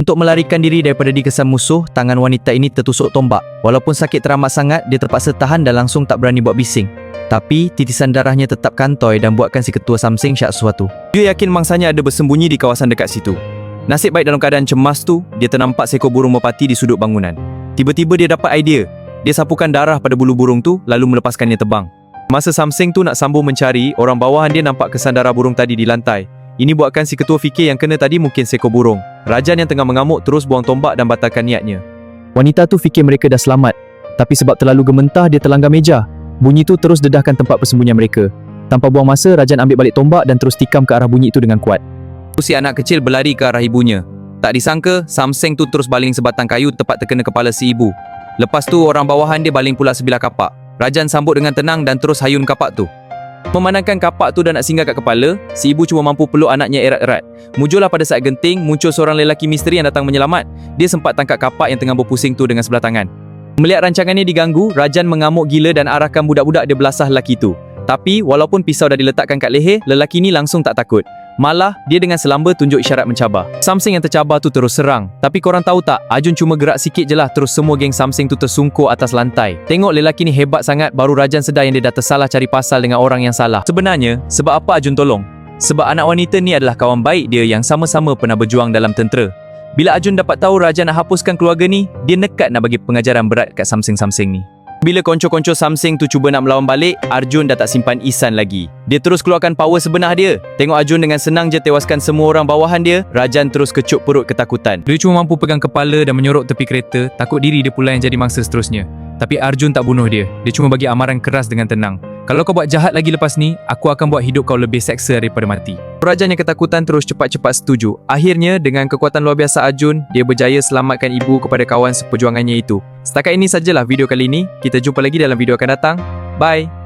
Untuk melarikan diri daripada dikesan musuh, tangan wanita ini tertusuk tombak. Walaupun sakit teramat sangat, dia terpaksa tahan dan langsung tak berani buat bising. Tapi, titisan darahnya tetap kantoi dan buatkan si ketua Samseng syak sesuatu. Dia yakin mangsanya ada bersembunyi di kawasan dekat situ. Nasib baik dalam keadaan cemas tu, dia ternampak seekor burung merpati di sudut bangunan. Tiba-tiba dia dapat idea. Dia sapukan darah pada bulu burung tu, lalu melepaskannya terbang. Masa Samseng tu nak sambung mencari, orang bawahan dia nampak kesan darah burung tadi di lantai. Ini buatkan si ketua fikir yang kena tadi mungkin seekor burung. Rajan yang tengah mengamuk terus buang tombak dan batalkan niatnya. Wanita tu fikir mereka dah selamat. Tapi sebab terlalu gementah, dia terlanggar meja. Bunyi tu terus dedahkan tempat persembunyian mereka. Tanpa buang masa, Rajan ambil balik tombak dan terus tikam ke arah bunyi itu dengan kuat. Si anak kecil berlari ke arah ibunya. Tak disangka, Samseng tu terus baling sebatang kayu tepat terkena kepala si ibu. Lepas tu, orang bawahan dia baling pula sebilah kapak. Rajan sambut dengan tenang dan terus hayun kapak tu. Memandangkan kapak tu dah nak singgah kat kepala, si ibu cuma mampu peluk anaknya erat-erat. Mujurlah pada saat genting, muncul seorang lelaki misteri yang datang menyelamat. Dia sempat tangkap kapak yang tengah berpusing tu dengan sebelah tangan. Melihat rancangannya diganggu, Rajan mengamuk gila dan arahkan budak-budak dia belasah lelaki tu. Tapi, walaupun pisau dah diletakkan kat leher, lelaki ni langsung tak takut. Malah, dia dengan selamba tunjuk isyarat mencabar. Samseng yang tercabar tu terus serang. Tapi korang tahu tak, Arjun cuma gerak sikit je lah terus semua geng Samseng tu tersungkur atas lantai. Tengok lelaki ni hebat sangat, baru Rajan sedar yang dia dah tersalah cari pasal dengan orang yang salah. Sebenarnya, sebab apa Arjun tolong? Sebab anak wanita ni adalah kawan baik dia yang sama-sama pernah berjuang dalam tentera. Bila Arjun dapat tahu Rajan nak hapuskan keluarga ni, dia nekat nak bagi pengajaran berat kat Samseng-Samseng ni. Bila konco-konco Samseng tu cuba nak melawan balik, Arjun dah tak simpan isan lagi. Dia terus keluarkan power sebenar dia. Tengok Arjun dengan senang je tewaskan semua orang bawahan dia, Rajan terus kecup perut ketakutan. Dia cuma mampu pegang kepala dan menyorok tepi kereta, takut diri dia pula yang jadi mangsa seterusnya. Tapi Arjun tak bunuh dia. Dia cuma bagi amaran keras dengan tenang. Kalau kau buat jahat lagi lepas ni, aku akan buat hidup kau lebih seksa daripada mati. Rajan yang ketakutan terus cepat-cepat setuju. Akhirnya, dengan kekuatan luar biasa Arjun, dia berjaya selamatkan ibu kepada kawan seperjuangannya itu. Setakat ini sajalah video kali ini. Kita jumpa lagi dalam video akan datang. Bye!